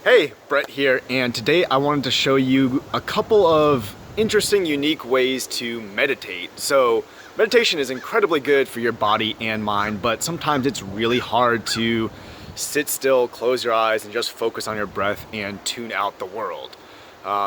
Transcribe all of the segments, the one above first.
Hey, Brett here, and today I wanted to show you a couple of interesting, unique ways to meditate. So, meditation is incredibly good for your body and mind, but sometimes it's really hard to sit still, close your eyes, and just focus on your breath and tune out the world.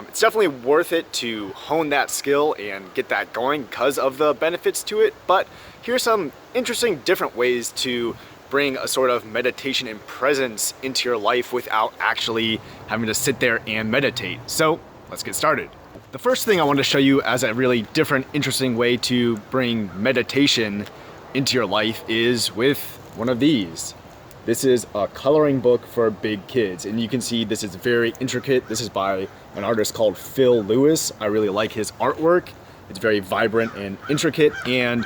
It's definitely worth it to hone that skill and get that going because of the benefits to it, but here's some interesting different ways to bring a sort of meditation and presence into your life without actually having to sit there and meditate. So let's get started. The first thing I want to show you as a really different, interesting way to bring meditation into your life is with one of these. This is a coloring book for big kids, and you can see this is very intricate. This is by an artist called Phil Lewis. I really like his artwork. It's very vibrant and intricate, and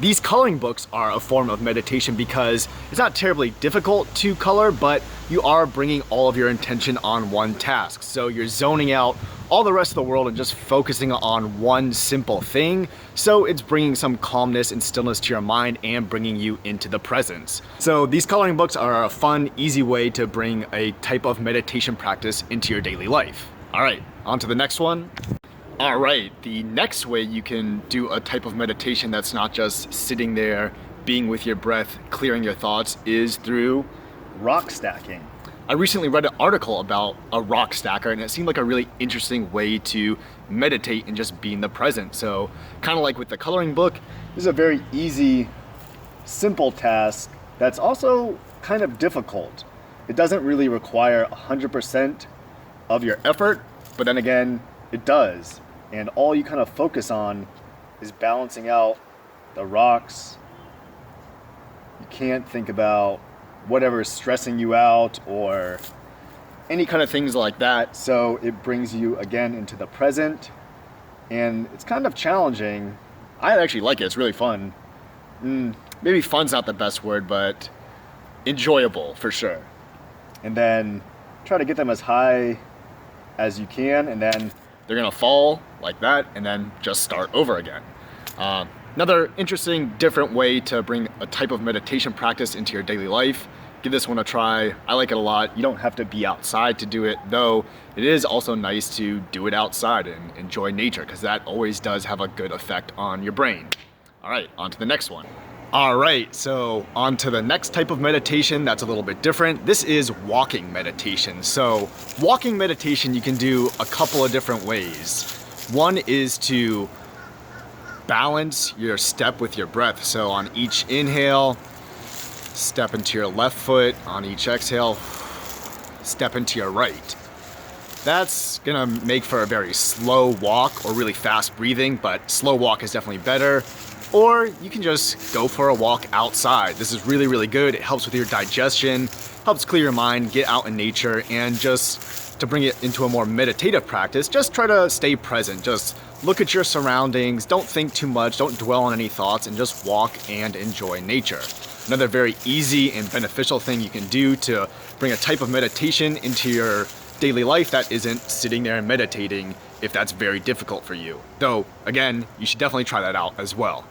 these coloring books are a form of meditation because it's not terribly difficult to color, but you are bringing all of your intention on one task. So you're zoning out all the rest of the world and just focusing on one simple thing. So it's bringing some calmness and stillness to your mind and bringing you into the presence. So these coloring books are a fun, easy way to bring a type of meditation practice into your daily life. All right, on to the next one. All right, the next way you can do a type of meditation that's not just sitting there, being with your breath, clearing your thoughts, is through rock stacking. I recently read an article about a rock stacker, and it seemed like a really interesting way to meditate and just be in the present. So kind of like with the coloring book, this is a very easy, simple task that's also kind of difficult. It doesn't really require 100% of your effort, but then again, it does. And all you kind of focus on is balancing out the rocks. You can't think about whatever is stressing you out or any kind of things like that. So it brings you again into the present. And it's kind of challenging. I actually like it. It's really fun. Maybe fun's not the best word, but enjoyable for sure. And then try to get them as high as you can, and then they're gonna fall like that and then just start over again. Another interesting, different way to bring a type of meditation practice into your daily life. Give this one a try. I like it a lot. You don't have to be outside to do it, though it is also nice to do it outside and enjoy nature, because that always does have a good effect on your brain. All right, on to the next one. All right, so on to the next type of meditation that's a little bit different. This is walking meditation. So walking meditation you can do a couple of different ways. One is to balance your step with your breath. So on each inhale, step into your left foot. On each exhale, step into your right. That's gonna make for a very slow walk or really fast breathing, but slow walk is definitely better. Or you can just go for a walk outside. This is really, really good. It helps with your digestion, helps clear your mind, get out in nature, and just to bring it into a more meditative practice, just try to stay present. Just look at your surroundings, don't think too much, don't dwell on any thoughts, and just walk and enjoy nature. Another very easy and beneficial thing you can do to bring a type of meditation into your daily life that isn't sitting there and meditating if that's very difficult for you. Though, again, you should definitely try that out as well.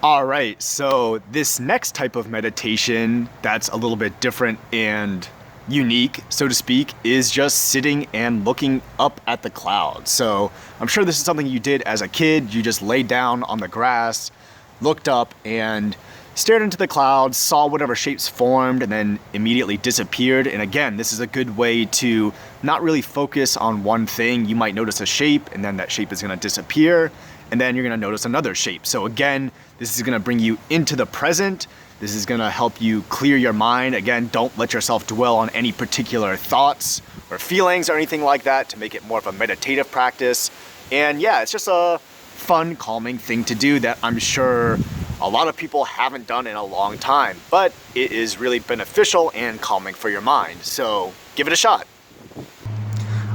All right, so this next type of meditation that's a little bit different and unique, so to speak, is just sitting and looking up at the clouds. So I'm sure this is something you did as a kid. You just laid down on the grass, looked up, and stared into the clouds, saw whatever shapes formed, and then immediately disappeared. And again, this is a good way to not really focus on one thing. You might notice a shape, and then that shape is gonna disappear, and then you're gonna notice another shape. So again, this is gonna bring you into the present. This is gonna help you clear your mind. Again, don't let yourself dwell on any particular thoughts or feelings or anything like that to make it more of a meditative practice. And yeah, it's just a fun, calming thing to do that I'm sure a lot of people haven't done in a long time, but it is really beneficial and calming for your mind. So give it a shot.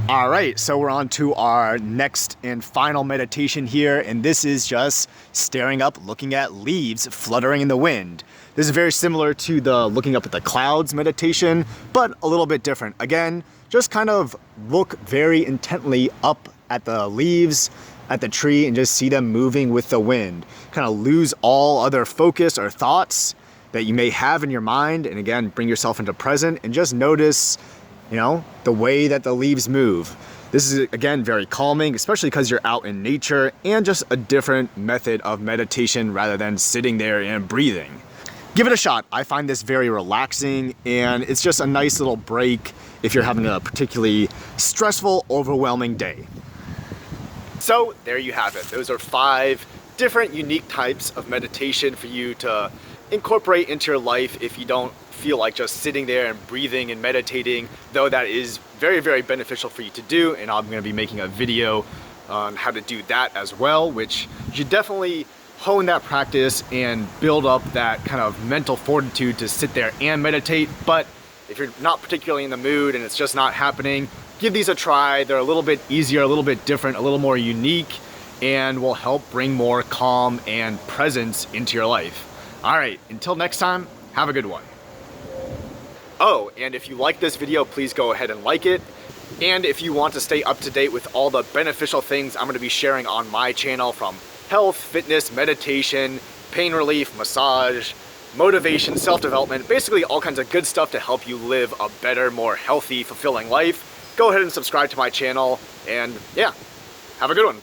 All right, so we're on to our next and final meditation here, and this is just staring up, looking at leaves fluttering in the wind. This is very similar to the looking up at the clouds meditation, but a little bit different. Again, just kind of look very intently up at the leaves, at the tree, and just see them moving with the wind. Kind of lose all other focus or thoughts. that you may have in your mind. And again, bring yourself into present and just notice, the way that the leaves move. This is, again, very calming, especially because you're out in nature, and just a different method of meditation rather than sitting there and breathing. Give it a shot. I find this very relaxing, and it's just a nice little break if you're having a particularly stressful, overwhelming day. So there you have it. Those are 5 different unique types of meditation for you to incorporate into your life if you don't feel like just sitting there and breathing and meditating, though that is very, very beneficial for you to do. And I'm going to be making a video on how to do that as well, which you should definitely hone that practice and build up that kind of mental fortitude to sit there and meditate. But if you're not particularly in the mood and it's just not happening, give these a try. They're a little bit easier, a little bit different, a little more unique, and will help bring more calm and presence into your life. All right, until next time, have a good one. Oh, and if you like this video, please go ahead and like it. And if you want to stay up to date with all the beneficial things I'm going to be sharing on my channel, from health, fitness, meditation, pain relief, massage, motivation, self-development, basically all kinds of good stuff to help you live a better, more healthy, fulfilling life, go ahead and subscribe to my channel. And yeah, have a good one.